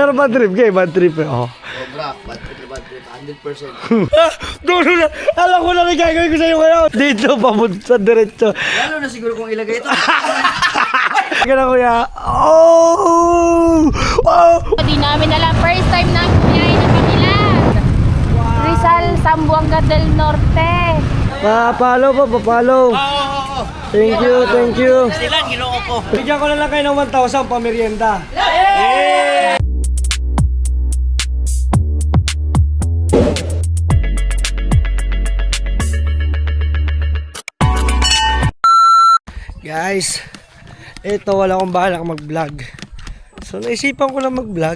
Pero bad trip kayo, bad trip eh. Oh. Sobra, bad trip, 100%. Dulo na, alam ko na rin gagawin ko sa'yo ngayon. Dito, papunta diretso. Lalo na siguro kung ilagay ito. Gana kuya. Oh! Oh! Di namin alam, first time na kumain ng kanila. Rizal, Zamboanga del Norte. Papalo po, papalo. Thank you, thank you. Sila, ginoo ko. Bigyan ko na lang kayo ng 1,000 pamerienda. Guys, ito wala akong bahala mag-vlog. So naisipan ko lang mag-vlog.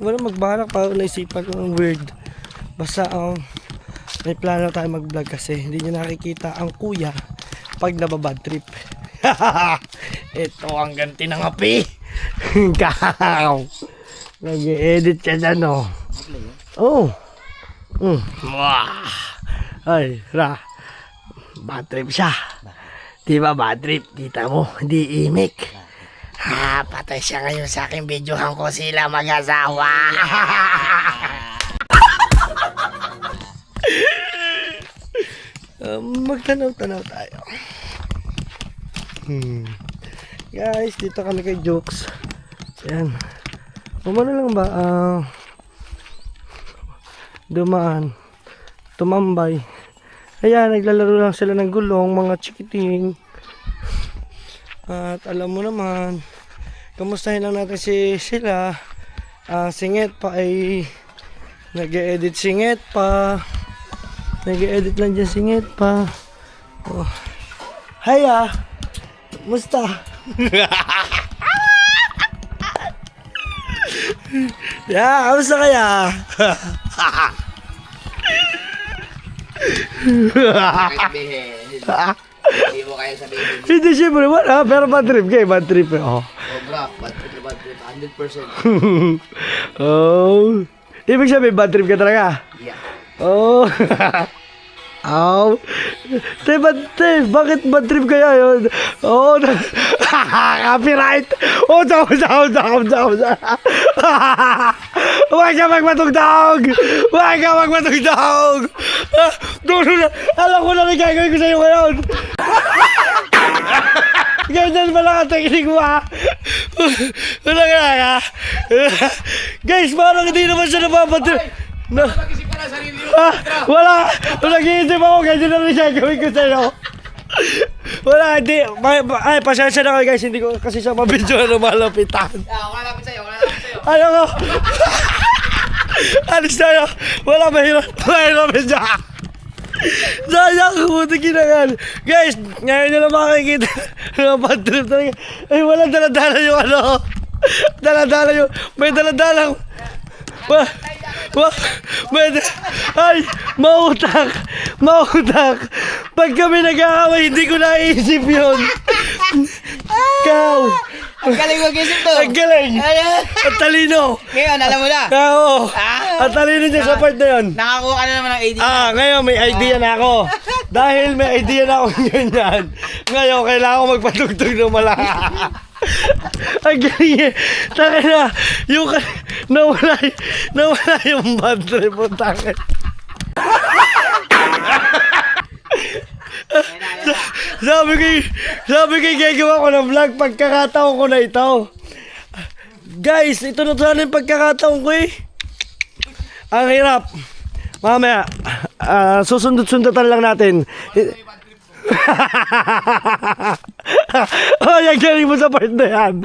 Wala magbahala pa, naisipan ko ng weird. Basta may plano tayo mag-vlog kasi hindi nyo nakikita ang kuya pag nababad trip. Ito ang ganti ng api. Kakaw. Nag-edit siya dyan, oh. Oh. Wah. Ay, ra. Bad trip siya. Diba bad trip? Kita mo, hindi imik. Ha, patay siya ngayon sa aking videohan ko sila mag-asawa. Magtanaw-tanaw tayo. Guys, dito kami kay Jokes. Ayan. Umano lang ba? Dumaan. Tumambay. Ayan, naglalaro lang sila ng gulong, mga chikiting. At alam mo naman, kamustahin lang natin sila. Singit pa ay nag-e-edit singit pa. Nag-e-edit lang dyan singit pa. Oh. Hiya! Musta? Yeah, kamusta kaya? Hindi mo kaya sabihin. Hindi, syempre, wala. Pero bad trip kayo, bad trip eh. Oh. Sobra, bad trip, 100%. Oh. Ibig sabihin, bad trip ka talaga? Yeah. Oh. Oh. Bakit bad trip kaya yun? Oh. Copyright. Oh, down. Huwag ka magmatugtog. Dulo na. Alam ko na rin gagawin ko sa'yo ngayon. Ganyan pala ka technique mo, ha? Wala ka na. Guys, parang hindi naman siya nababatrip. No. Mag-isip ka na sarili mo. Wala. Nag-iisip ako. Ganyan na rin gagawin ko sa'yo. Wala, hindi. Ay, pasensya na kayo, guys. Hindi ko kasi siya mabidyo na malapitan. Malapit sa'yo. Ano ko? Alis tayo. Wala, mahirap medyo. Sayang, buti kinagal. Guys, ngayon nyo lang makikita ng bad trip talaga. Ay, walang daladala yung ano. May daladalang. Ay, mautak. Pag kami nag-aaway, hindi ko naisip yun. Ikaw. Ang galing mag-isip to. Ang galing. At talino. Ngayon, alam mo na. Oo. At talino niya sa part na yun. Nakakuha ka na naman ng idea. Ngayon may idea na ako. Dahil may idea na ako ganyan. Ngayon, kailangan ko magpatugtog ng malaka. Ang galing eh. Taka na. Yung nawala yung bad trip mo. Taka. Sabi ko gagawa ko ng vlog pagkakataon ko na ito. Guys, ito na sana yung pagkakataon ko eh. Ang hirap. Mamaya, susundot-sundotan lang natin. Oh, yung galing mo sa part na yan.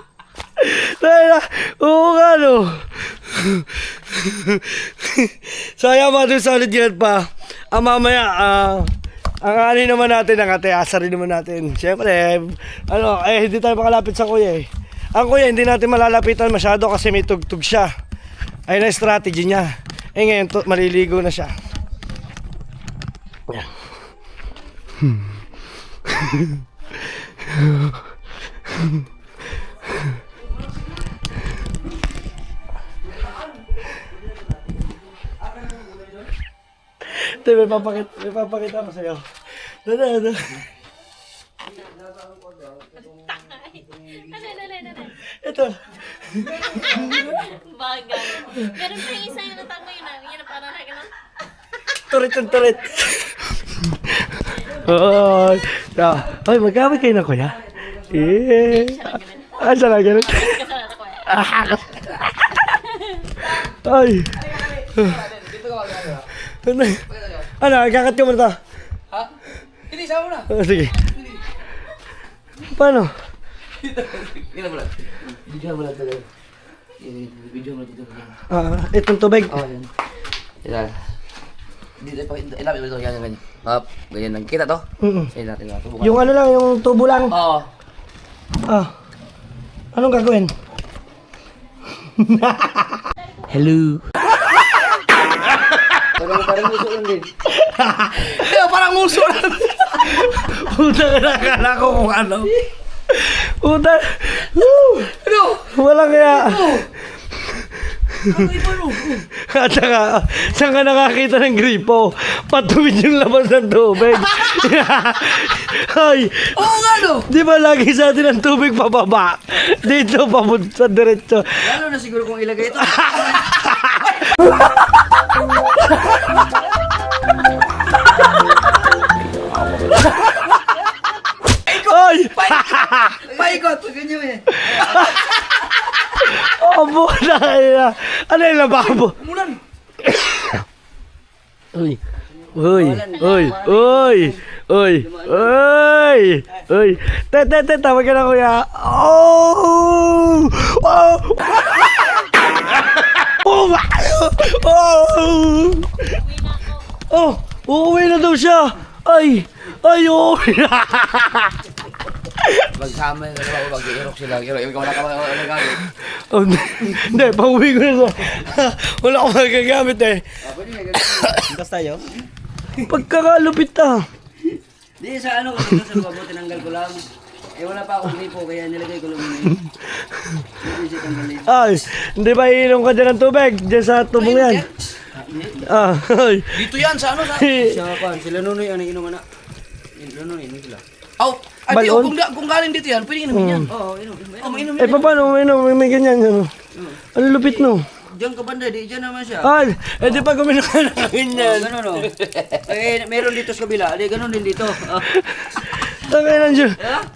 Oo nga no. So ayan mga doon, solid yan pa. Mamaya, ang ani naman natin, ang ate-asa rin naman natin. Siyempre, hindi tayo makalapit sa kuya eh. Ang kuya, hindi natin malalapitan masyado kasi may tugtog siya. Ayun na strategy niya. Ngayon, maliligo na siya. Ito, may papakita ko sa'yo. Ano? Ito. bagay. Pero yung isa yung natango yun namin, yun na parang na gano'n. Turit ang turit. Oh, ay, magkabay kayo na kuya. Eh. Ah, siya lang ganun. Kasalanan ko eh. Ay. Ano, kakat ka muna to? Ha? Hindi, sama mo na. Oh, sige. Paano? Hindi na pala. Video mo lang talaga. Video mo dito. Itong tubig. Oh, yan. Yan. Dito pa, ilapit mo ito, yan, ganyan. Up, ganyan lang. Kita to? Sige natin na, subukan. Yung ano lang, yung tubo lang. Oo. Anong gagawin? Hello. Parang muso lang din. Parang muso lang. Puta ka na, akala ko kung ano. Puta. Woo! Ano? Wala kaya. Ano iba no? At saka, saan ka nakakita ng gripo? Patuwid yung labas ng tubig. Ay, Oo nga no? di ba lagi sa atin ang tubig pababa? Dito, papunta diretso. Lalo na siguro kung ilagay ito. Ay! Paikot, ganyan eh. Abo na. Ano yung lababo? Mulan. Uy. Uy. Uy. Uy. Uy. Uy. Uy. Te, tawag ka na kuya. Oh! Oh! Oh! Oh! Oh! Uuwi na daw siya. Ay! Ay! Uuwi na. Magsama yung dalawa, mag-i-irok sila. Ikaw wala ka magagamit. Oh, hindi, pauwi ko na sa... Wala akong magagamit eh. Pwede nga ganun. Tapos tayo? Pagkakalupit ah. Di sa ano kasi sa lugar mo tinanggal ko lang. Eh wala pa akong gripo kaya nilagay ko lang muna yun. Hindi siya tanggalin. Ay, hindi ba iinom ka dyan ng tubig? Dyan sa tubong yan. Ay. Dito yan, sa ano? Sa... Sa kan, sila Nunoy ano inuman na. Nunoy inom sila. Oh, ay, Balon? kung galing dito yan, pwede inumin yan. Oo, inom. Oh, mainom Eh, paano uminom? May ganyan. Ano? Ang lupit no. Diyan ka banda, di dyan naman siya. Ay, eh di pag uminom ka na ganyan. Ganun o. Eh, meron dito sa kabila. Di, ganun din dito. Tangay lang dyan.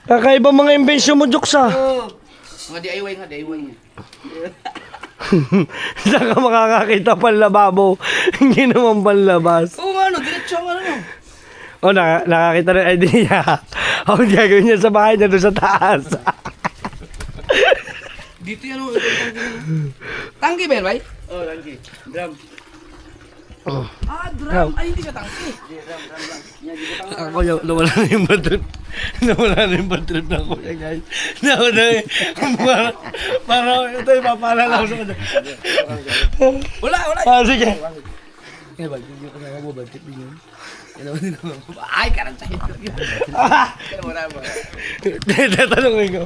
Kakaiba mga imbensyon mo, Jokes ah. Mga DIY nga, DIY nga. Saan ka makakakita panlababo? Hindi naman panlabas. Oo nga, no, diretso ang ano. Oh, nakakita ng idea. Ang gagawin niya sa bahay niya doon sa taas. Dito yan, oh. Tangki ba yan, bay? Oh, lagi. Drum. Ah, drum. Ay, hindi ka tangki. Ako yung nawala na yung bad trip. Nawala na yung bad trip na kuya, guys. Nawala na para ito yung papalala ko sa kanya. Wala. Sige. Eh, bag, hindi ko na mo bad trip yun. Ay, karang sa'yo. Wala mo. Tatanungin ko.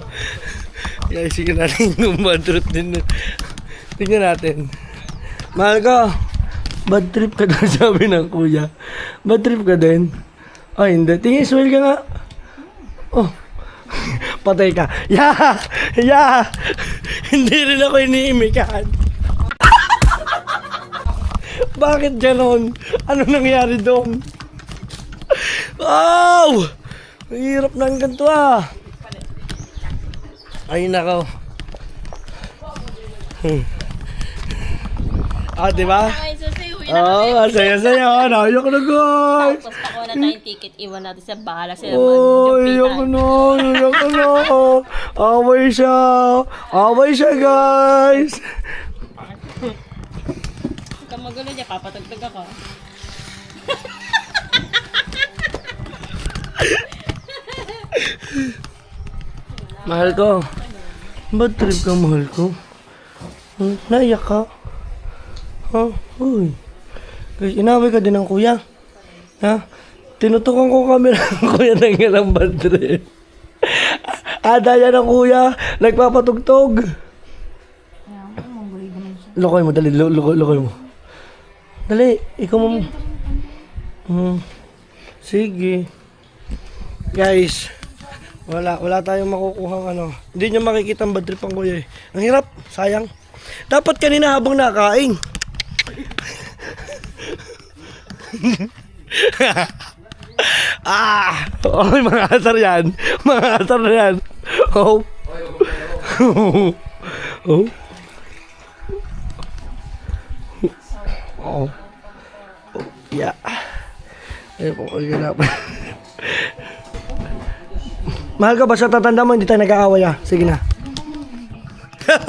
Guys, sige natin yung bad trip din. Tingnan natin. Mahal ko, bad trip ka daw sabi ng kuya. Bad trip ka din? Ay, hindi. Tingin, smile ka nga. Oh. Patay ka. Yeah! Hindi rin ako iniimikan. Bakit ganon? Ano nangyari doon? Wow! Mahirap na ang ganito ah. Ay, nakaw. Diba? Ay, susiuwi na Oo, masaya-saya. Nayok na guys. Tapos ako na tayong ticket, iwan natin sa bahala sila Oh, iyak na. Away siya guys. Huwag kang magulo niya, papatagtag ako. Mahal ko. Bad trip ka, mahal ko. Naiyak ka. Uy. Guys, inaway ka din ng kuya. Ha? Tinutukan ko kami ng kuya ng ilang bad trip. Daya ng kuya. Nagpapatugtog. Lukoy mo, dali. Lukoy mo. Dali, ikaw mo. Sige. Guys, wala tayong makukuhang ano. Hindi nyo makikita ang bad trip ang kuya eh. Ang hirap, sayang. Dapat kanina habang nakain. Oy, mga asar yan. Mga asar na yan. Oh. Oh. Oh. Yeah. Ayun po, mahal ka ba sa tatanda mo? Hindi tayo nag-aaway sige na.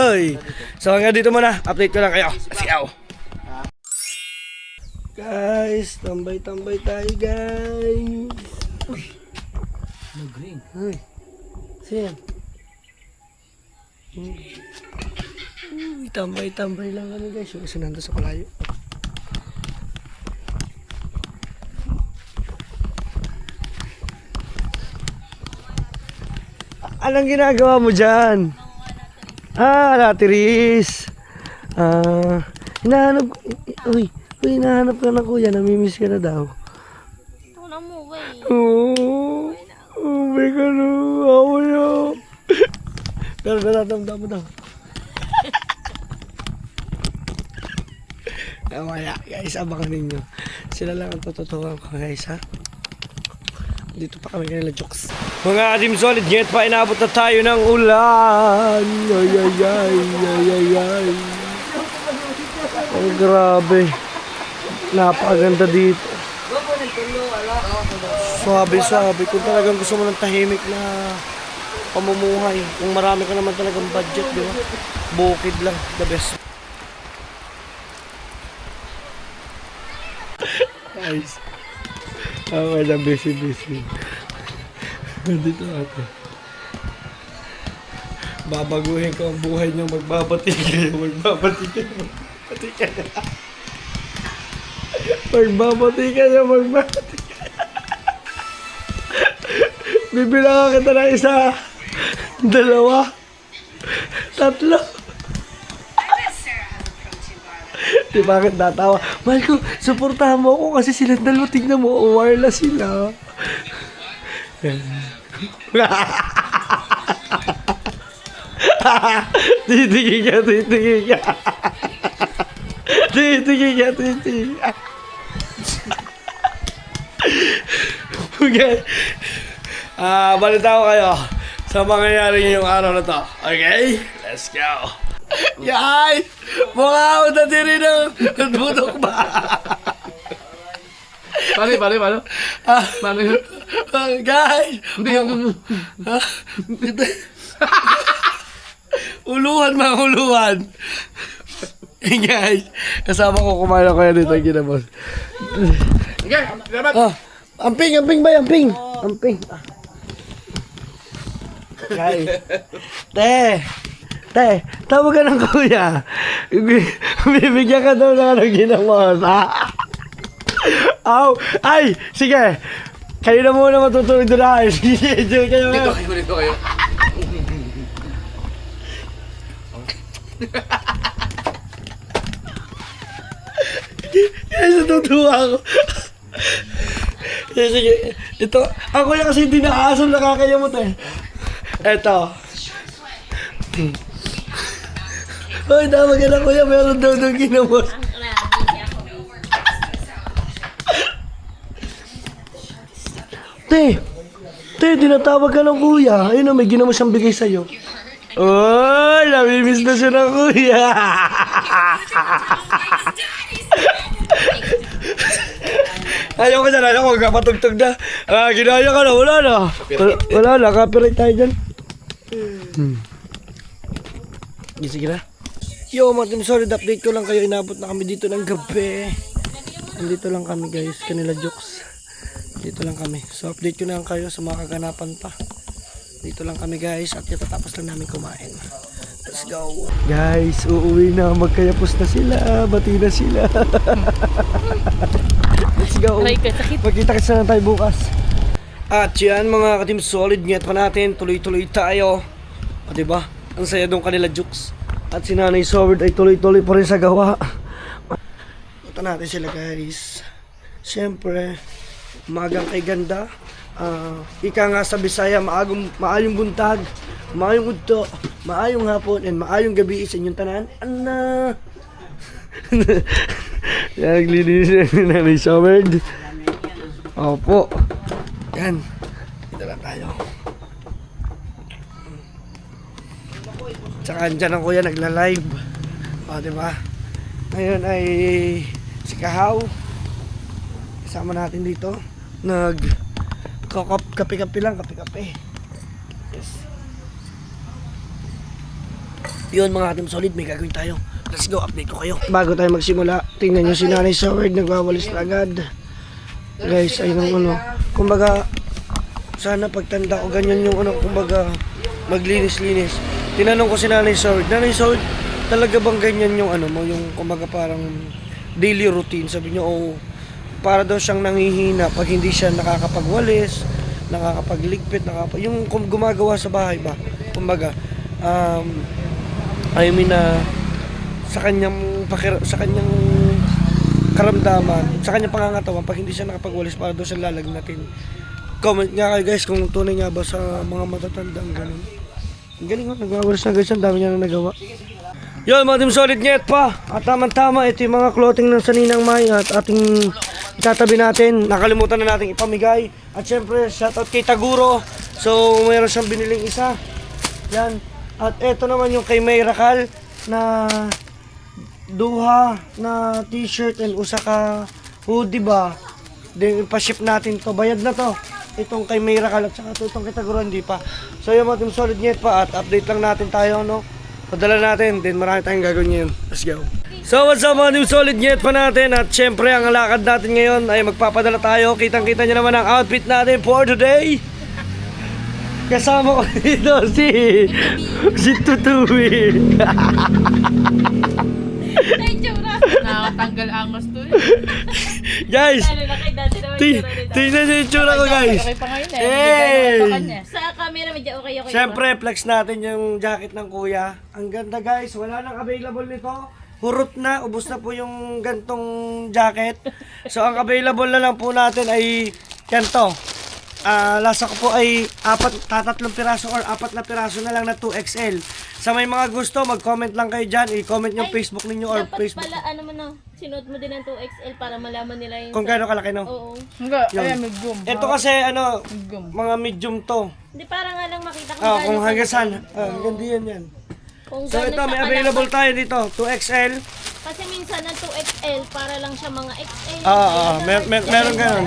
Hoy. So hanggang dito muna. Update ko lang kayo. Let's go. Guys, tambay-tambay tayo guys. Uy. Mag-green. Uy. Sino? Tambay-tambay lang kami guys. Yung isa nandun sa kalayo. Anong ginagawa mo dyan? Latiris. Hinahanap. Uy, hinahanap ka na kuya. Namimiss ka na daw. Ito na mo, wey. May ka na. Ako yun. Pero natatamda mo daw. Wala guys, abangan ninyo. Sila lang ang tututukan ko guys ha. Dito pa kami kanila jokes. Mga Team Solid, ngayon pa inabot na tayo ng ulan. Ay. Oh, grabe. Napakaganda dito. Swabe. Kung talagang gusto mo ng tahimik na pamumuhay, kung marami ka naman talagang budget, di ba? Bukid lang, the best. Guys. Okay na, busy. Dito ako. Babaguhin ko ang buhay niyo. Magbabati kayo. Bibilangan kita ng isa, 2, 3. Di bakit natawa? Mahal ko, suportahan mo ako kasi silang dalawa, tignan mo, wireless sila. Titigil ka. Okay. Balita ko kayo sa mangyayari ngayong araw na to. Okay? Let's go. Yay! Mukha ako na diri ng budok ba? Paano? Paano yun? Guys! Hindi yung... Uluhan. Guys, kasama ko kumain ako yan dito ang ginabos. Okay, dapat. Amping. Guys. Te, tawag ka ng kuya. Bibigyan ka daw na ng ginamos, ha? Ay, sige. Kayo na muna matutulog doon na. Sige, kayo. Dito kayo. Guys, natutuwa ako. Sige, ito. Ako yan kasi hindi nakaasal, nakakayamot eh. Eto. Hoy, tawag ka na kuya, meron daw ginamos. Te, dinatawag ka ng kuya. Ayun o, may ginamos siyang bigay sa'yo. Oy, namimiss na siya ng kuya. Ayaw ko dyan, magpapatugtog na. Ginaya ka na, wala na, copyright tayo dyan. Sige na. Yo, mga Team Solid, update ko lang kayo. Inabot na kami dito ng gabi. Nandito lang kami guys, kanila jokes. Dito lang kami. So update ko na lang kayo sa mga kaganapan pa. Dito lang kami guys at katatapos lang namin kumain. Let's go. Guys, uuwi na. Magkayapos na sila. Bati na sila. Let's go. Magkita-kita na tayo bukas. At yan mga ka-Team Solid, ngayat pa natin. Tuloy-tuloy tayo. O diba? Ang saya doon kanila jokes. At si Nanay Sword ay tuloy-tuloy pa rin sa gawa. Ito natin sila guys. Siyempre, umagang kay ganda. Ika nga sa Bisaya, maayong buntag. maayong udto, maayong hapon, and maayong gabi sa inyong tanan. Ana! Yan, naglilinis ni Nanay Sumerd. Opo. Yan. Dito lang tayo. Tsaka andyan ang kuya nagla-live. O, diba? Ngayon ay si Kahaw. Kasama natin dito. Kape-kape lang, kape-kape. Yes. Yun mga ating solid, may gagawin tayo. Let's go, update ko kayo. Bago tayo magsimula, tingnan nyo si Nanay Sumerd, nagwawalis na agad. Guys, ayun ang kumbaga, sana pagtanda ko ganyan yung kumbaga, maglinis-linis. Tinanong ko si Nanay Sumerd, talaga bang ganyan yung yung kumbaga parang daily routine? Sabi niya, para daw siyang nangihina pag hindi siya nakakapagwalis, nakakapagligpit, yung gumagawa sa bahay ba? Kumbaga, sa kanyang karamdaman, sa kanyang pangangatawan, pag hindi siya nakapagwalis, para daw siya lalagnatin. Comment nga kayo guys kung tunay nga ba sa mga matatandang ganun. Ang galing nagwawalis na guys, ang dami niya na nagawa. Yun mga team solid, nyet pa. At tama-tama, ito yung mga clothing ng Saninang May at ating itatabi natin. Nakalimutan na natin ipamigay. At syempre, shoutout kay Taguro. So, mayroon siyang biniling isa. Yan. At ito naman yung kay May Rakal na duha na t-shirt and usa ka hoodie ba. Then, pa-ship natin to. Bayad na to. Itong kay May Rakal at saka itong kay Taguro, hindi pa. So, yung mga team solid, nyet pa. At update lang natin tayo, padala natin, then marami tayong gagawin ngayon. Let's go. So what's up mga team solid, nyet pa natin. At syempre ang lakad natin ngayon ay magpapadala tayo. Kitang-kita nyo naman ang outfit natin for today. Kasama ko dito si Tutuwi. Nakakatanggal angos to Guys, tingnan nyo yung tsura ko guys. Sa camera medyo okay. Syempre flex natin yung jacket ng kuya. Ang ganda guys, wala nang available nito. Hurot na, ubos na po yung gantong jacket. So ang available na lang po natin ay ganito. Lasa ko po ay 3 piraso or 4 na piraso na lang na 2XL. Sa may mga gusto, mag-comment lang kayo dyan. I-comment yung Facebook ninyo or Facebook. Dapat pala, sinuot mo din ng 2XL para malaman nila yung... Kung gaano kalaki, no? Oo. Ayan, medium. Ito kasi, mga medium to. Hindi, para nga lang makita kung Kung hanggang saan. Ganda yan. So ito, may available tayo dito, 2XL. Kasi minsan ang 2XL, para lang siya mga XL. Meron ganun.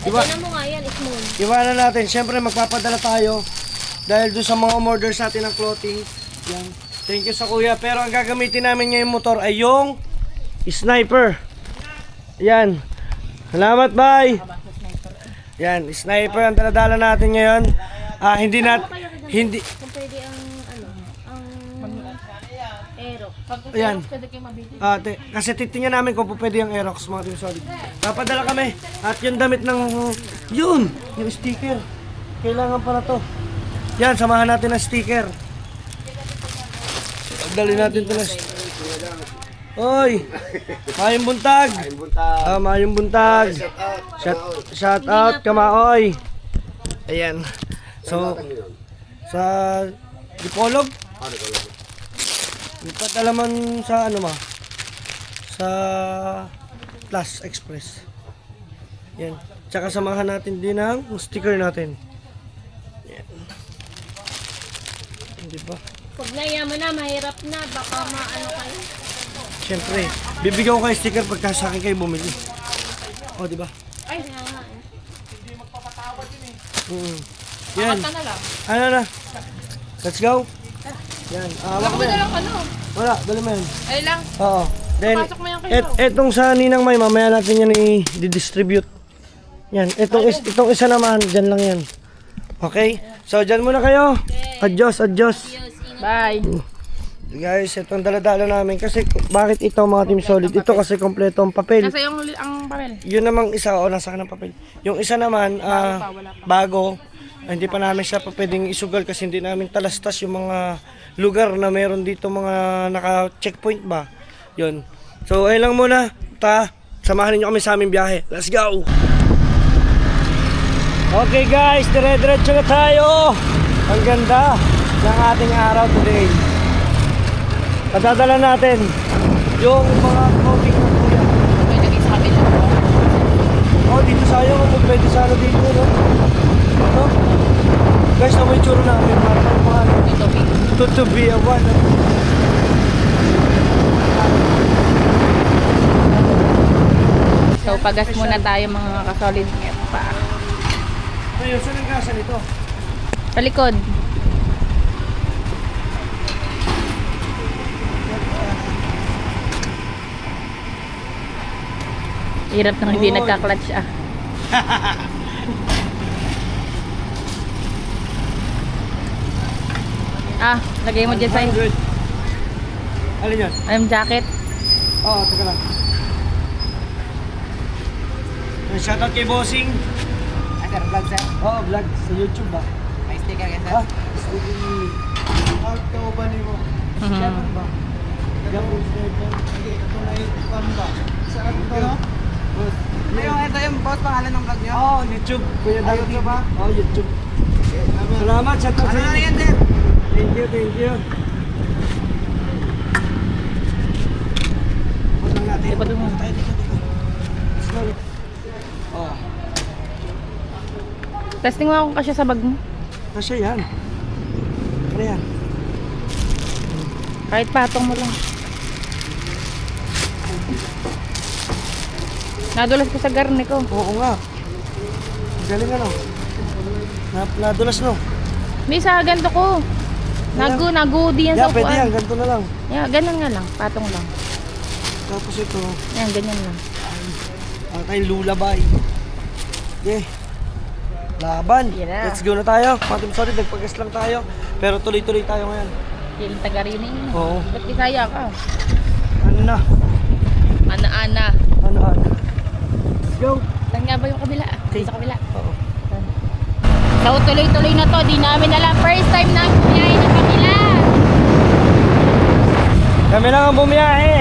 Ito na mo nga yan, small. Iwanan natin, syempre magpapadala tayo. Dahil doon sa mga umorders natin ng clothing. Yan. Thank you sa kuya. Pero ang gagamitin namin ngayong motor ay yung sniper. Yan. Salamat, bye. Yan, sniper ang daladala natin ngayon. Hindi Kung pwede ang Aerox. Ayan. Kasi titingnan namin kung pwede ang Aerox mga team solid. Papadala kami. At yung damit ng yung sticker. Kailangan pa na to. Yan, samahan natin ng sticker. Dali natin ito na. Oy! Mayong buntag! Mayong buntag! Shout out, Kamaoy! Ayan. So, sa Dipolog? Ipadala man sa sa Plus Express. Yan. Tsaka samahan natin din ang sticker natin. Yan. Diba? Pag nayaman na, mahirap na, baka kayo. Siyempre, bibigyan ko kayo sticker pagka sa akin kayo bumili. O, diba? Ay, nga. Yan. Ano na? Let's go. Yan. Wala mo yan. Wala, dali mo yan. Ay lang. Oo. Then, Pasok mo yan kayo. etong sa Ninang May, mamaya natin yan i-distribute. Yan. Itong isa naman, dyan lang yan. Okay? So, dyan muna kayo. Adios. Bye. Guys, itong daladala namin. Kasi, bakit ito mga team solid? Ito kasi kompleto ang papel. Nasa yung ang papel. Yun namang isa, nasa ng papel. Yung isa naman, bago. Hindi pa namin siya pwedeng isugal kasi hindi namin talastas yung mga lugar na meron dito mga naka-checkpoint ba. Yun. So, ayun lang muna. Samahan niyo kami sa aming biyahe. Let's go! Okay guys, dire-diretso na tayo. Ang ganda ng ating araw today. Padadala natin yung mga coating ng kuya. May lagay sa kabila. Oh, dito sayang kung pwede sana dito, no? No? Guys, na may tsura namin. Parang mga Ito, big. to be a one. No? So, pagas muna tayo mga kasolid net pa. Ayun, saan ang gasa nito? Sa likod. Hirap nang hindi Oy. nagka-clutch ah. Ah, lagay mo dyan sa 100. Alin yan? jacket. Oo, teka lang. Shoutout kay Bossing. Sir, vlog sir. Oo, vlog sa YouTube ba? May sticker ka sir. Ha? Out ka ba ni mo? Mhm. Seven ba? Gabos seven. Sige, ito na yung pan ba? Saan ito no? Boss. Ito yung boss pangalan ng vlog niyo. Oo, YouTube. Kuya Ah, Dayo YouTube TV. ba? Oo, YouTube. Salamat, shoutout Ano sa na inyo. yan sir? Thank you, thank you. Ikot lang natin. Ikot mo. Tayo dito, dito. Slowly. Oh, Testing mo ako kasi sa bag mo. kasya yan. Ano yan? Kahit patong mo lang. Nadulas ko sa garne ko. Oo nga. Galing ano. Nadulas no. May sa ganito ko. Nagudi yan Yeah, sa pwede upuan. yan. Ganito na lang. Yeah, ganun nga lang. Patong lang. Tapos ito. Yan, ganyan lang. Tayong lulabay. Okay. Laban. Yeah. Let's go na tayo. Matim sorry, nagpagas lang tayo. Pero tuloy-tuloy tayo ngayon. Yung taga rin eh. Oo. Ba't Bisaya ka? Ano na? Ana-ana. Ano? Let's go. Saan nga ba yung kabila? Okay. Sa kabila. Oo. So tuloy-tuloy na to. Di namin alam. First time na biyahe ng kabila. Kami lang ang bumiyahe.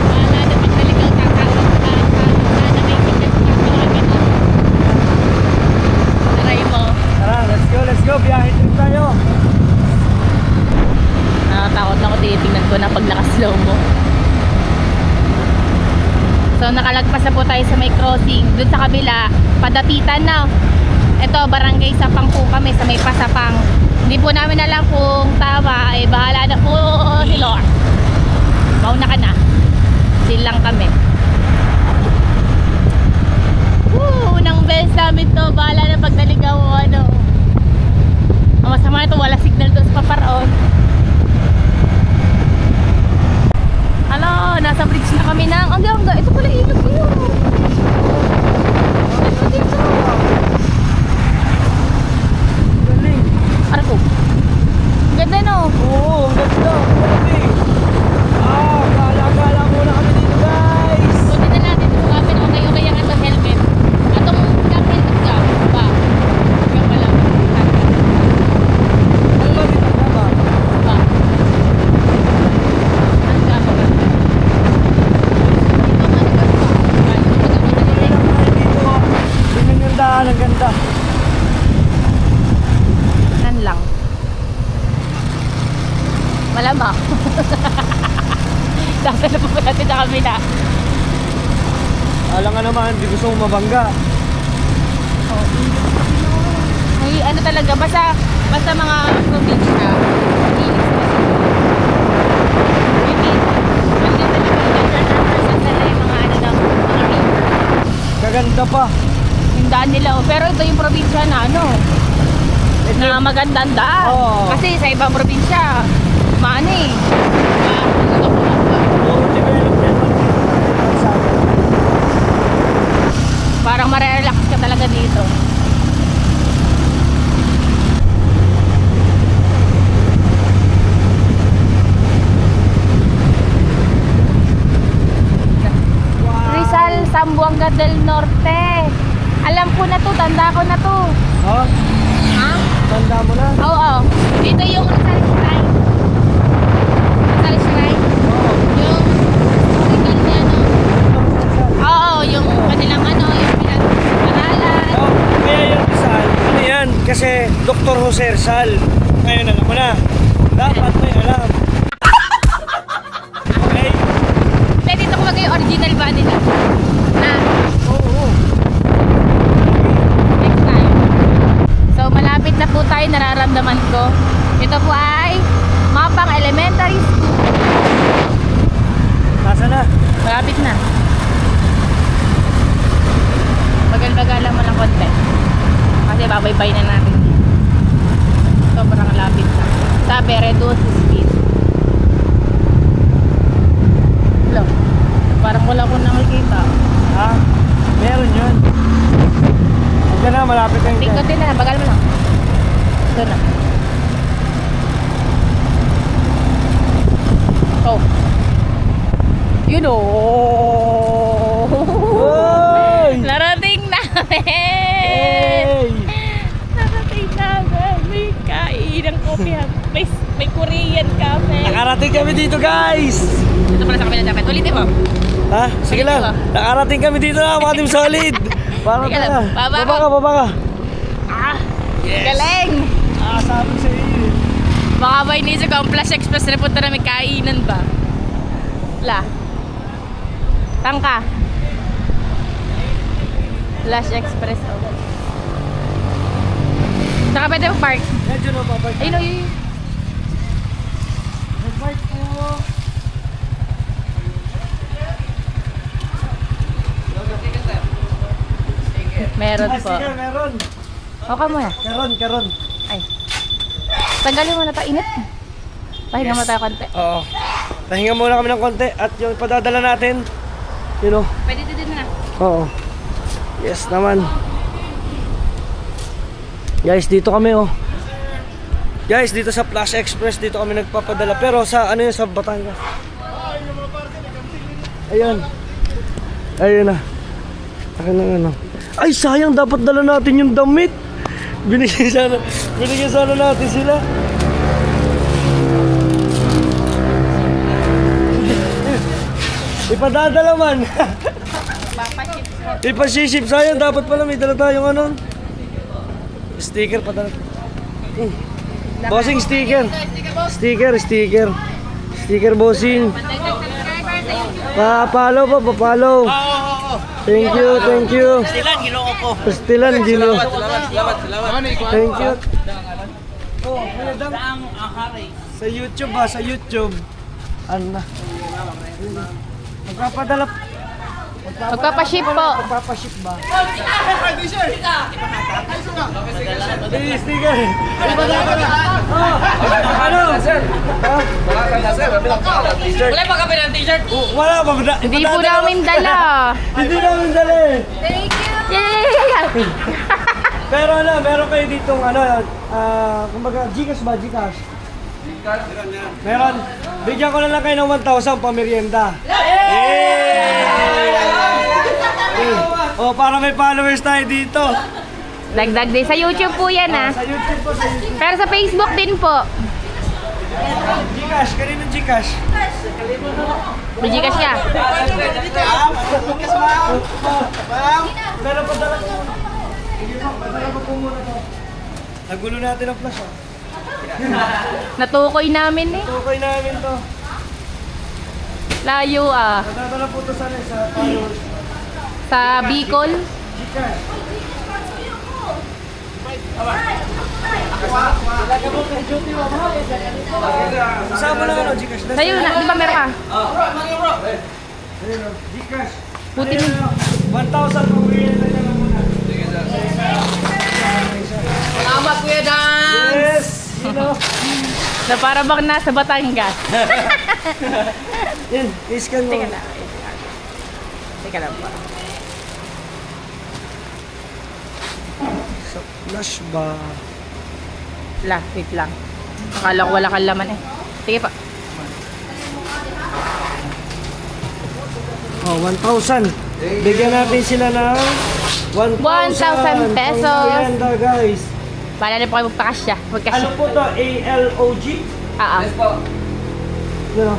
Wala na pagdaligaw tatawag ka. Na may pinagkakawa ka na. Taray mo. Tara, let's go. Biyahe din tayo. Nakatakot ako. Titingnan ko na pag naka-slow mo. So nakalagpas na po tayo sa may crossing. Doon sa kabila, Padapitan na. Ito, barangay Sapang po kami sa may Pasapang. Hindi po namin alam kung tama. Eh, bahala na po si Lord. Mauna ka na. Chill lang kami. Woo! Unang beses namin to. Bahala na pag naligaw o ano. Ang masama ito, wala signal doon sa paparoon. Hello, nasa bridge na kami ng Angga. Ito pala ilog yun. Ito dito. Galing. Ano ko? Ganda no? Oo, ang ganda. Grabe. Gala-gala muna kami dito, guys. Buti na natin kung kami na okay ang ato helmet. Atong helmet ka. Ba? Yung pala. Ano ba dito? Tama. Ba? Ang gamo ba? Ito man ba? Kailan tayo dito? Tingnan yung daan, ang ganda. Nan lang. Malamang. Dasa na po natin sa kabila. Alam nga naman, hindi gusto mong mabangga. May ano talaga, basta mga probinsya. Mahilig sila. Yung mga ano daw, mga river. Kaganda pa. Yung daan nila. Oh. Pero ito yung probinsya na ano, Ito na magandang daan. Oo. Kasi sa ibang probinsya, maano eh. yung development sa atin. Parang marerelax ka talaga dito. Rizal, Zamboanga del Norte. Alam ko na to, tanda ko na to. Ha? Ha? Tanda mo na? Oo. Dito yung Rizal Shrine. Rizal Shrine. Yung historical niya, no? Oo, yung kanilang ano, yung pinag-aralan. Oh, kaya yung Rizal, ano yan? Kasi doktor Rizal. Ngayon alam mo na. Dapat may alam. Okay? Pwede dito ko yung original vanilla. Na, Oo. next time. So, malapit na po tayo, nararamdaman ko. Ito po ay Mapang Elementary School. Nasa na? Malapit na. Bagal-bagalan mo ng konti. Kasi babaybay na natin. Sobrang lapit na. Sabi, reduce speed. Hello. Parang wala ko nakikita. Ha? Meron yun. Huwag na, malapit na yun dyan. Tingkot din na, bagal mo lang. Ito na. Oh. You know. Hoy! Narating namin! Hey! Narating namin! May kain ng kopi. May Korean cafe. Nakarating kami dito, guys! Ito pala sa kabila dapat. Ulitin mo. Ha? Sige lang. Nakarating kami dito na, mga Team Solid. Para Sige ka. lang. Baba Baba ka. ka, baba ka. Ah! Galing! Sabi sa iyo. Baka ba inisip ko ang Flash Express na punta na may kainan ba? La. Tangka. Flash Express. Oh. Saka pwede mo park. Medyo na babay. Ayun o, yun. Nag-park po. Meron po. Sige, meron. Okay mo na. Karon. Ay. Tanggalin mo na ito. Init. Pahinga mo tayo konti. Oo. Pahinga muna kami ng konti at yung ipadadala natin, you know. Pwede din na. Oo. Yes naman. Guys, dito kami oh. Guys, dito sa Flash Express, dito kami nagpapadala. Pero sa ano yun, sa Batangas. Ayun. Ayun na. Akin na ano. Ay, sayang, dapat dala natin yung damit. Binigyan sana natin sila. Ipadadala man. Ipasiship, sayang, dapat pala may dala tayong ano. Sticker pa dala. Bossing sticker. Sticker bossing. Papalo po, papalo. Thank you. Pastilan, ginoo ko. Pastilan, Gino. Salamat. Thank you. Oh, Kuya Dam. Sa YouTube ba? Sa YouTube. Ano na? Magpapadala. Magpapaship po. Magpapaship ba? Sticker. Ano? Wala pa kami ng t-shirt. Wala pa ba? Hindi po namin dala. Hindi namin dala eh. Yay! Pero ano, meron kayo ditong ano, kumbaga Gcash ba? Gcash? Meron. Bigyan ko na lang kayo ng 1,000 pamerienda. Oh, para may followers tayo dito. Dagdag din. Sa YouTube po yan ah. Sa YouTube po, sa YouTube. Pero sa Facebook din po. Gcash, kanino Gcash? May Gcash ka. Pero padala ko. Sige po, padala ko po muna to. Nagulo natin ang flash ah. Natukoy namin eh. Okay namin to. Layo ah. Padala po to sana sa followers. Sa Bicol. Gcash. Kasama na ano, Gcash. Sa'yo na. Di ba meron ka? Ayun o, Gcash. Puti mo. 1,000 po bigyan na lang muna. Salamat, Kuya Dan. Yes! You know. Na para bang nasa Batangas. Yan, iscan mo. Teka lang. Teka lang pa. Sa flash ba? Wait lang. Akala ko wala kang laman eh. Sige pa. Oh, 1,000. Bigyan natin sila ng 1,000 pesos. Pangmerienda, guys. Bala na po kayo magpakasya. Ano Magkasya. po to? ALOG? Ah. You know.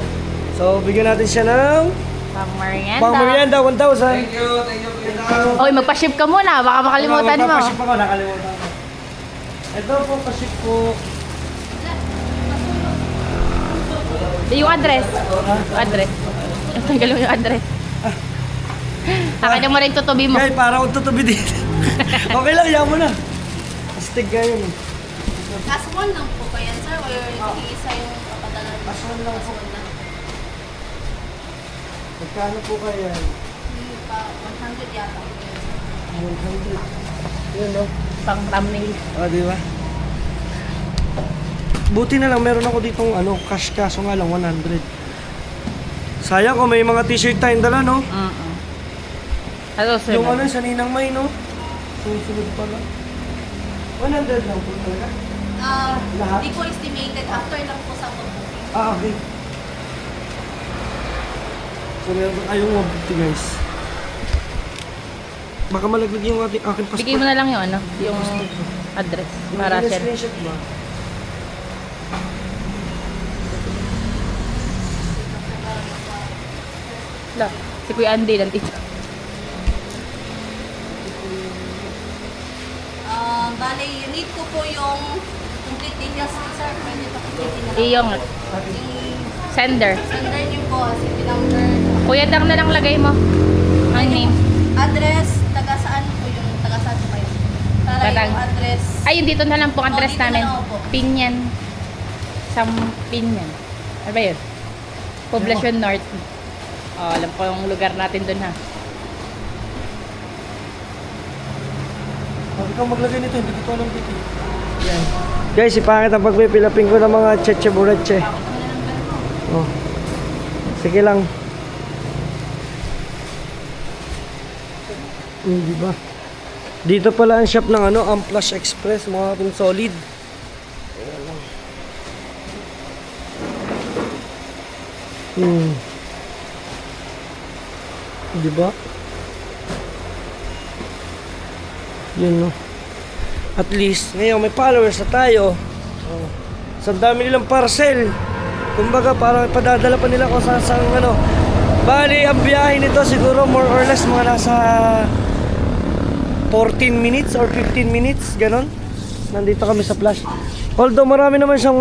So, bigyan natin siya ng Pang-merienda. pangmerienda, 1,000. Thank you, Kuya Dan. Oy, magpa-ship ka muna. Baka makalimutan mo. Magpapaship ako, nakalimutan ko. Ito po kasi po. Yung address. Address. Tanggal mo yung address. Akin mo rin tutubi mo. Guys, para akong tutubi din. Okay lang, yaman mo na. Astig ka yun. Aswal lang po ba yan, sir? Or isa yung papadala? Aswal lang po. Magkano po kaya? 100 yata. 100. Yun, no? Pang thumbnail. Di ba? Buti na lang, meron ako ditong cash kaso nga lang 100. Sayang kung may mga t-shirt tayong dala, no? Ano, sir? Yung sa Ninang May, no? Susunod pala. 100 lang po talaga. Lahat? Di po estimated. After lang po sa booking. Okay. So meron pa tayong 150 guys. Baka malaglag yung aking passport. Bigay mo na lang yung yung address. Para share. Screenshot ba? Look, si Kuya Andy nandito. Bale, need ko po yung complete details, sir. Pwede ito complete details. Iyong Yung sender. sender niyo po, city number, Kuya Dang na lang lagay mo. Ang name. address, taga saan po yung, taga saan po yun? Para Batang. yung address. Ayun, dito na lang po ang address dito na namin. lang po. Pinyan. Pinyan. Ano ba yun? Poblacion North. Oh, alam ko yung lugar natin dun ha. Ikaw maglagay nito, hindi ko alam dito. Yan. Guys, ipangit ang pagpipilapin ko ng mga cheche bureche. Oh. Sige lang. Di ba? Dito pala ang shop ng Amplash Express, mga ating solid. Ayan lang. Di ba? Yun, no? At least, ngayon may followers na tayo. Oh. Sa dami nilang parcel. Kumbaga, parang padadala pa nila kung saan saan Bali, ang biyahe nito siguro more or less mga nasa 14 minutes or 15 minutes, ganon. Nandito kami sa Flash. Although marami naman siyang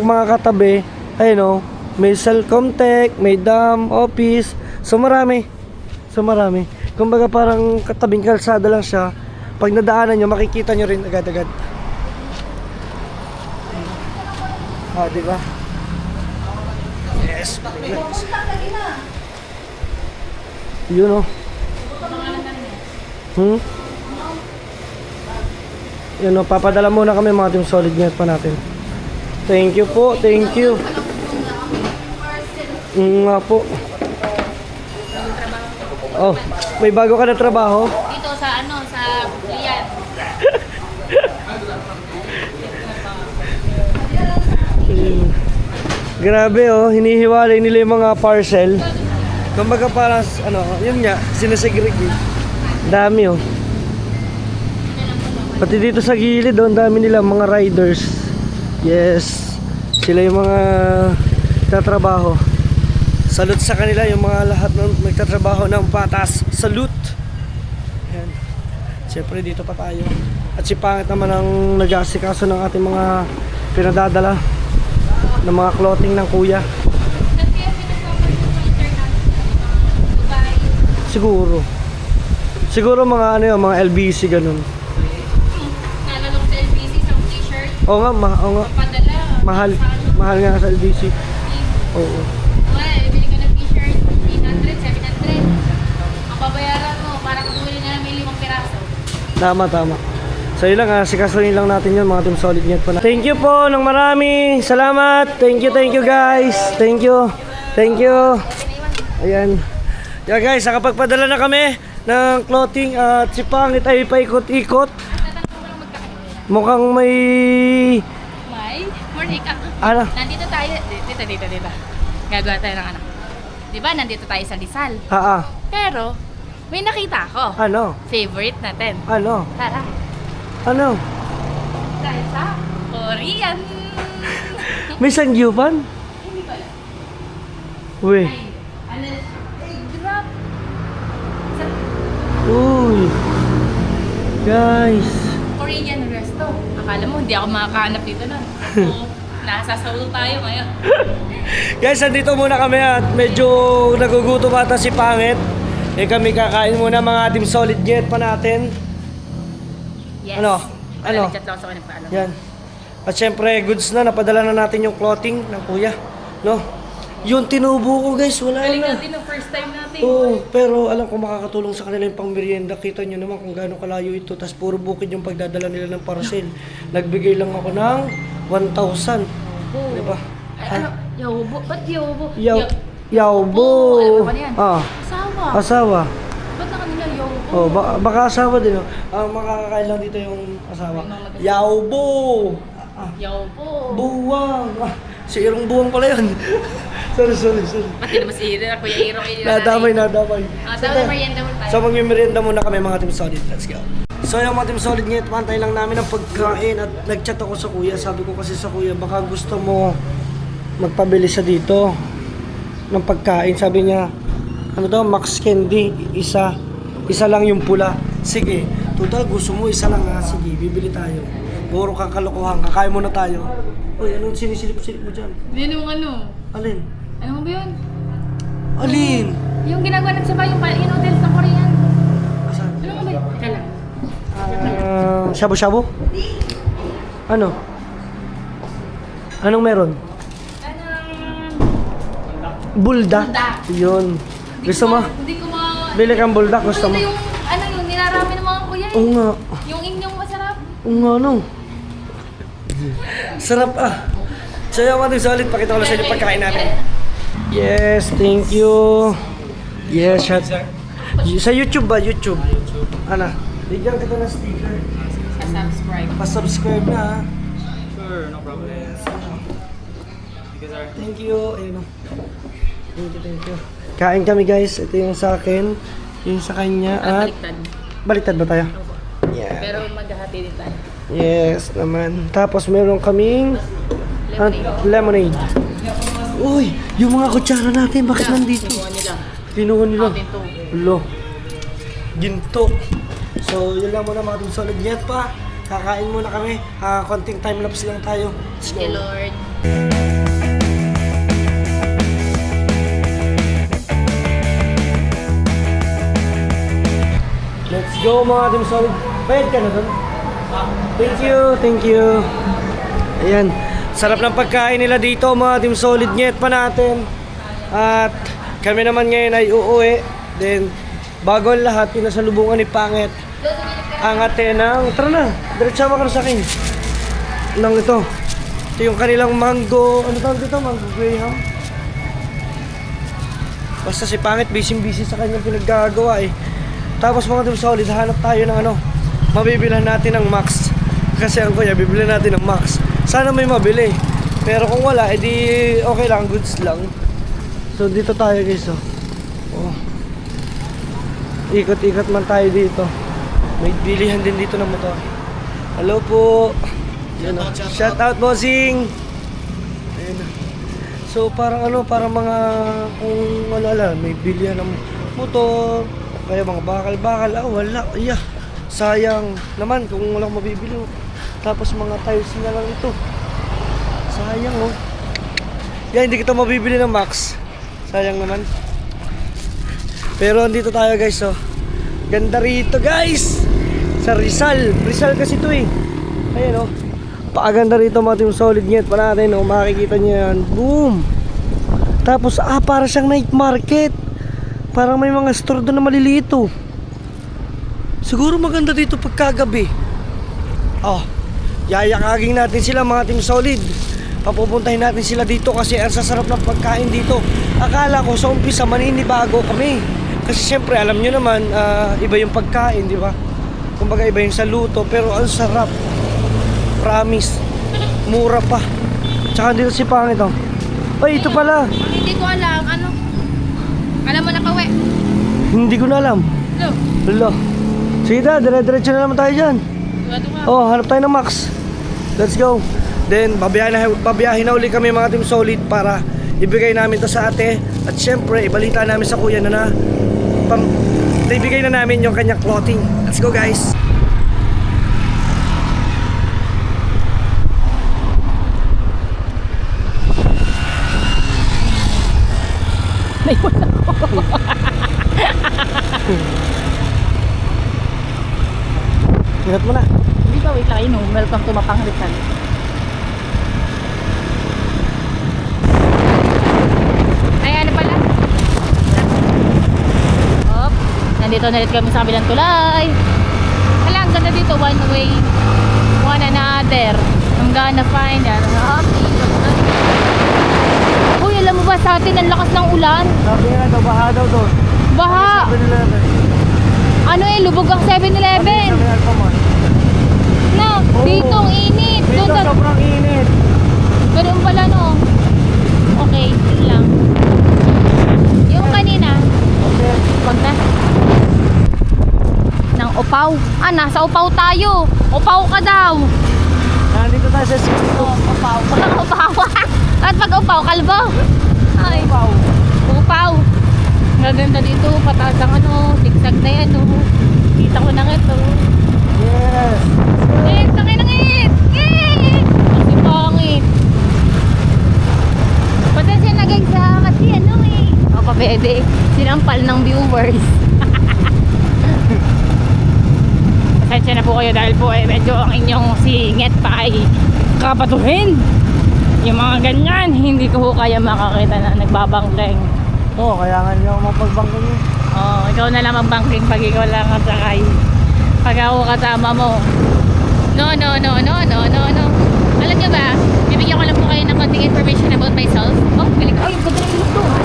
mga katabi. Ayun, may Celcomtech, may dam, office. So marami. Kumbaga parang katabing kalsada lang siya. Pag nadaanan nyo, makikita nyo rin agad-agad. Di ba? Yes. Yun, Yan, papadala muna kami mga team solid net pa natin. Thank you po, thank you. Nga po. Oh, may bago ka na trabaho? Dito sa sa Lian. Grabe hinihiwalay nila yung mga parcel. Kumbaga parang yun nga, sinasegregate. Dami Pati dito sa gilid ang dami nila mga riders. Yes. Sila yung mga tatrabaho. Salute sa kanila yung mga lahat ng nagtatrabaho ng patas. Salute. Ayan. Siyempre dito pa tayo. At si Pangit naman ang nag-aasikaso ng ating mga pinadadala ng mga clothing ng kuya. Siguro mga mga LBC ganun. Nalalong sa LBC sa t-shirt. Oo nga, Padala. mahal nga sa LBC. Oo. Bili ka ng t-shirt, 800, 700. Ang babayaran mo, para kumuli na may 5 piraso. Tama. So yun lang, sikasuhin lang natin yun mga team solid net po na. Thank you po ng marami. Salamat. Thank you guys. Thank you. Ayan. Yeah guys, nakapagpadala na kami ng clothing at si Pangit ay paikot-ikot. Mukhang may... Morning ka. Nandito tayo. Dito. Gagawa tayo ng Diba, nandito tayo sa Rizal. Pero, may nakita ako. Favorite natin. Tara. Tayo sa Korean. May sangyupan? Hindi pala. Uy. Drop. Uy. Guys. Korean resto. Akala mo, hindi ako makakahanap dito nun. Oo, nasa solo tayo ngayon. Guys, andito muna kami at medyo nagugutom ata si Pangit. Eh kami kakain muna mga Team Solid Jet pa natin. Yes. Ano? Ano? Chat lang ako sa kanya paalam. Yan. At syempre, goods na, napadala na natin yung clothing ng kuya. No? Yung tinubo ko guys, wala Galing na. natin yung first time natin. Oo, pero alam ko makakatulong sa kanila yung pang merienda. Kita nyo naman kung gaano kalayo ito. Tapos puro bukid yung pagdadala nila ng parcel. Nagbigay lang ako ng 1,000. Diba? Ay, ano? Yawbo? Ba't yawbo? Yawbo. Alam ko ba yan? Ah, Asawa. asawa. Ba't na kanila yawbo? Oh, baka asawa din. Oh. Makakakain lang dito yung asawa. Yawbo. Yawbo. Buwang. Si Irong Buwang pala yun. sorry. Pati naman si Ira, Kuya Iro. Nadamay. Dapat merienda mo tayo. So magmimerienda muna kami mga Team Solid. Let's go. So yung mga Team Solid ngayon, pantay lang namin ang pagkain at nag-chat ako sa kuya. Sabi ko kasi sa kuya, baka gusto mo magpabili siya dito ng pagkain. Sabi niya, ano daw, Max Candy, isa lang yung pula. Sige, total gusto mo, isa lang ha. Sige, bibili tayo. Puro kakalokohan, kakain muna tayo. Uy, anong sinisilip-silip mo dyan? Hindi yung ano. Alin? Ano mo ba yun? Alin? Yung ginagawa natin sa bahay, yung noodles na Korean. Asan? Ano mo ba yun? Kala. Shabu-shabu? Ano? Anong meron? Bulda? Bulda. Yun. Gusto mo? Hindi ko Bili kang bulda, gusto mo? Ito yung, ano yung nirarami ng mga kuya eh. Oo nga. Yung inyong masarap. Oo nga, no? Sarap ah. So yung mga Team Solid, pakita ko lang sa inyo pagkain namin. Yes, thank you. Yes, shot. Sa YouTube ba? YouTube. Ano? Bigyan kita ng sticker. Subscribe. Pa-subscribe na ha. Sure, no problem. Thank you. Ayun o. Thank you. Kain kami guys. Ito yung sa akin. Yung sa kanya at... Baliktad. Baliktad ba tayo? Yeah. Pero maghahati din tayo. Yes naman. Tapos meron kaming... Lemonade. lemonade. Uy! Yung mga kutsara natin. Bakit nandito? Kinuha nila. Kinuha nila. Atin to. Ulo. Ginto. So yun lang muna mga Team Solid. Yet pa. Kakain muna kami. Konting time lapse lang tayo. Let's go. Thank you, Lord. Let's go mga Team Solid. Bayad ka na doon? Thank you. Ayan. Sarap ng pagkain nila dito mga Team Solid. Nyet pa natin. At kami naman ngayon ay uuwi. Then bago ang lahat, pinasalubungan ni Pangit ang ate ng... Tara na, diretsama ka na sa akin. Nang ito. Ito yung kanilang mango... Ano tawag dito? Mango Graham? Basta si Pangit busy sa kanyang pinaggagawa eh. Tapos mga Team Solid, hanap tayo ng ano, mabibilan natin ng Max. Kasi ang kuya, bibilan natin ng Max. Sana may mabili. Pero kung wala, edi okay lang, goods lang. So dito tayo guys oh. Oh. Ikot-ikot man tayo dito. May bilihan din dito ng motor. Hello po. Yan, oh. Shout out bossing. Ayun. So parang ano, parang mga kung wala, may bilihan ng motor. Kaya mga bakal-bakal, wala. Yeah. Sayang naman kung walang mabibili. Tapos mga tires na lang ito. Sayang oh. Yeah, hindi kita mabibili ng Max. Sayang naman. Pero andito tayo guys oh. Ganda rito guys. Sa Rizal. Rizal kasi ito eh. Ayan oh. Pakaganda rito mga Team Solid. Nyet pa natin oh. Makikita nyo yan. Boom. Tapos para siyang night market. Parang may mga store doon na maliliit oh. Siguro maganda dito pagkagabi. Oh, yayakagin natin sila mga Team Solid. Papupuntahin natin sila dito kasi ang sasarap ng pagkain dito. Akala ko sa umpisa maninibago kami. Kasi syempre alam nyo naman, iba yung pagkain, di ba? Kumbaga iba yung sa luto, pero ang sarap. Promise. Mura pa. Tsaka dito si Pangit oh. Ay, ito pala. Hindi ko alam, ano? Alam mo na pauwi. Hindi ko na alam. Hello. Hello. Sige na, dire-diretso na naman tayo dyan. Oh, hanap tayo ng Max. Let's go. Then, babiyahin na uli kami mga Team Solid para ibigay namin to sa ate. At syempre, ibalita namin sa kuya na ibigay na namin yung kanyang clothing. Let's go guys. Naiwan ako. Ingat mo na. Hindi ba, wait lang, inom. Welcome to Mapang Rizal. Ay, ano pala? Hop. Nandito na ulit kami sa kabilang tulay. Hala, ang ganda dito. One way. One another. I'm gonna find her. Happy. Uy, alam mo ba sa atin ang lakas ng ulan? Sabi nga daw, baha daw doon. Baha. Sabi nila na. Ano lubog ang 7-Eleven. Sabi nga pa No, dito ang init. Dito Doon, sobrang init. ganoon pala no. Okay, yun lang. Yung kanina, Okay. wag na. Nang upaw. Ah, nasa upaw tayo. Upaw ka daw. Nandito tayo sa sito. Oh, upaw. Upaw. At pag upaw, kalbo. Ay, Wow. upaw. Gaganda dito, pataas ang zigzag na yan. Kita ko na ito. Yes. Tangin ng ngit! Ngit! Kasi pangit. Pasensya na guys kasi o pabebe, sinampal ng viewers. Pasensya na po kayo dahil po medyo ang inyong singit pa ay kapatuhin. Yung mga ganyan, hindi ko po kaya makakita na nagbabangkeng. Oo, kaya nga niyo mapagbangkin niyo. Oh, ikaw na lang magbangking pag ikaw lang ang sakay. Pag ako kasama mo. No. Alam niyo ba, bibigyan ko lang po kayo ng konting information about myself. Oh, galing. Ay, ganda ng ilog doon.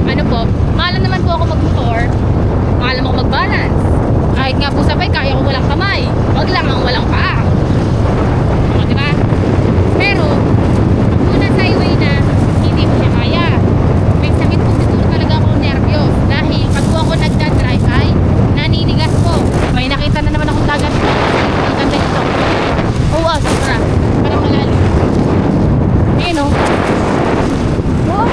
Ano po, maalam naman po ako mag-motor. Maalam ako mag-balance. Kahit nga po sabay, kaya ko walang kamay. Wag lang ang walang paa. O, diba? Pero, pag po nasa highway na, hindi ko siya kaya. May sakit po siguro talaga akong nervyos. Dahil pag po ako nagdadrive ay naninigas po. May nakita na naman akong dagat. Ang ganda nito. Oo, sobra. Parang malalim. Ayun o. Oh.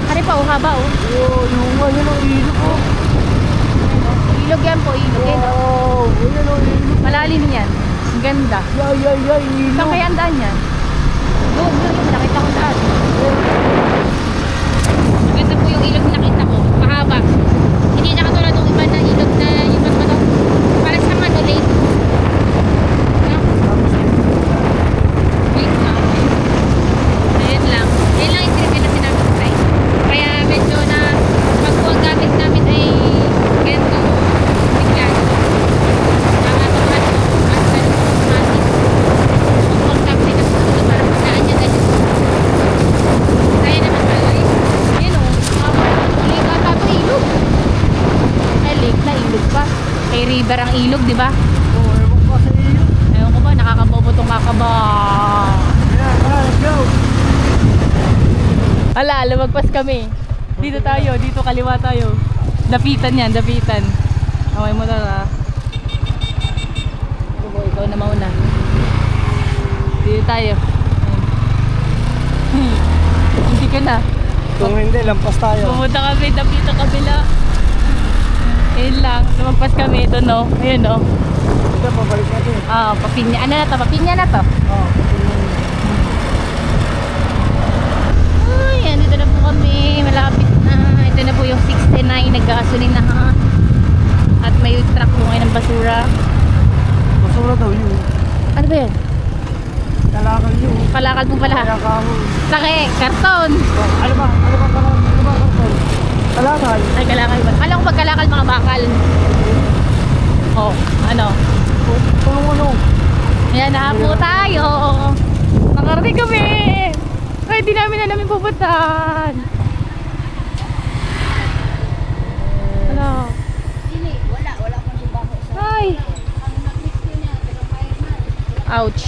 Hari pa, haba o. Oo, yung ano ng ilog ko. Ilog yan po, ilog yan. Wow, yun ang ilog. Malalim yan. Ang ganda. Yay, ilog. Saan kaya ang daan yan? Doon, yun. Nakita ko daan. Maganda po yung ilog na nakita ko. Mahaba. Hindi na katulad ng iba na ilog na yung ano. Para sa mga lake. No? Lake na. Ayun lang. Ayun lang yung pinipin na sinabi ko tayo. Kaya medyo na pag po ang gamit namin ay ganito. Bigyan. Ang atuhan ko. Mas ganun po matis. Ang pagkakit na po para punaan niya ganyan. Kaya naman pala eh. Ayun o. Lake ata ito ilog. Ay, lake na ilog pa. Kay river ang ilog, di ba? Oo, ewan ko sa ilog. Ewan ko ba, nakakabobo tong kakaba. Ayan, let's go. Hala, lumagpas kami. Dito tayo, dito kaliwa tayo. Dapitan yan, dapitan. Away mo tara. Ikaw na mauna. Dito tayo. Ayun. Hindi ka na. Kung hindi, lampas tayo. Pumunta kami, dapitan kabila. Ayun lang, lumagpas kami. Ito no, ayun no. Ito, pabalik natin. Ah, papinya. Ano na to? Papinya na to. Oo. Ay, andito na po kami. Malapit na. Ito na po yung 69 na gasolina ha. At may truck po ngayon ng basura. Basura daw yun. Ano ba yan? Kalakal yun. Kalakal po pala. Kaya kahon. Laki, karton. Ano ba? Ano ba karton? Kalakal. Ay, kalakal ba? Kala ko pag kalakal mga bakal. Oh, ano? Tulong ano? Ayan na po tayo. Nakarating kami. Ay, di namin alam yung pupuntahan. Ano? Wala akong ibaho sa Ay. ang nag-mix ko niya, pero kaya na. Ouch.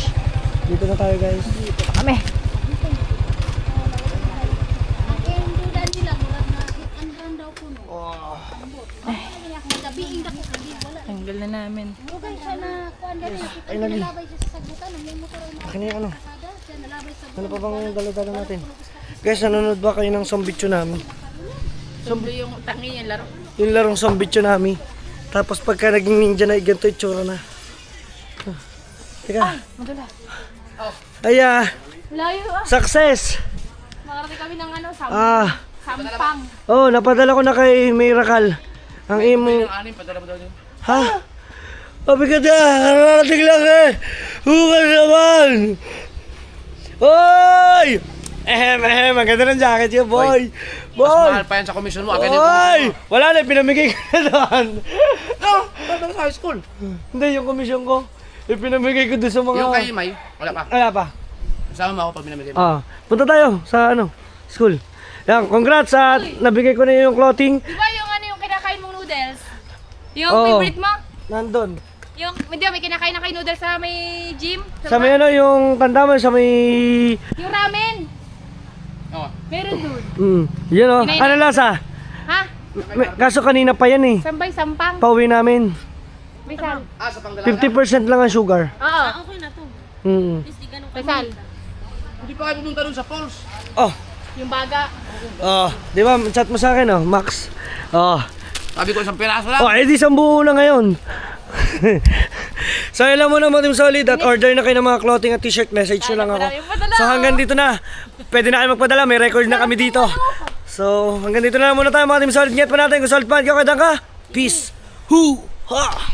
Dito na tayo guys. Kami. Ang endudan nila, murag na hit-and-run daw ko no. Ay, ako gabiing dako kadi wala. Tanggal na namin. Murag siya na kuan dali nakita Ay, ko lali. nalabay siya sa sagutan, ang may motor na Akin na yung ano. kada, siya nalabay sa Ano pa bang dala-dala natin? Guys, nanonood ba kayo ng zombie tsunami? Sombro yung tangi yung laro. Yung larong zombie tsunami. Tapos pagka naging ninja na, ganito yung tsura na. Teka. Madula. Ay, Layo ah. success! Makarating kami ng ano, Ah, Sampang. Oh, napadala ko na kay Miracle. Ang imo. Yung anim, padala mo daw yun. Ha? Mabigat na. Kararating lang eh. Hukas naman. Oy! Ang ganda ng jacket niyo, boy. Mas Boy! mahal pa yan sa komisyon mo. Akin yung Oy! komisyon mo. Wala na, pinamigay ko na doon. No, padala sa high school. Hindi, yung komisyon ko. Pinamigay ko doon sa mga... Yung kay May, wala pa. Wala pa. Kasama mo ako pag binamigay mo. Punta tayo sa school. Yan, congrats at nabigay ko na yung clothing. Di ba yung yung kinakain mong noodles? Yung Oo. favorite mo? Nandun. Yung, hindi may kinakain na kayo noodles sa may gym? Sa may yung kandaman, sa may... Yung ramen. Oo. Meron doon. Yun o. Kinain Ano lasa? Ha? Kaso kanina pa yan eh. Sambay, sampang. Pauwi namin. Rizal. Sa Panggalaga. 50% lang ang sugar. Oo. Okay na to. Rizal. Hindi pa kayo pumunta dun sa falls. Oh. Yung baga. Oh. Di ba, chat mo sa akin Max. Oh. Sabi ko isang piraso lang. Oh, edi isang buo na ngayon. So, alam mo na mga Team Solid at order na kayo ng mga clothing at t-shirt. Message nyo lang ako. So, hanggang dito na. Pwede na kayo magpadala. May record na kami dito. So, hanggang dito na muna tayo mga Team Solid. Ingat pa natin. Kung solid pa, kakadang ka. Peace. Hu! Ha!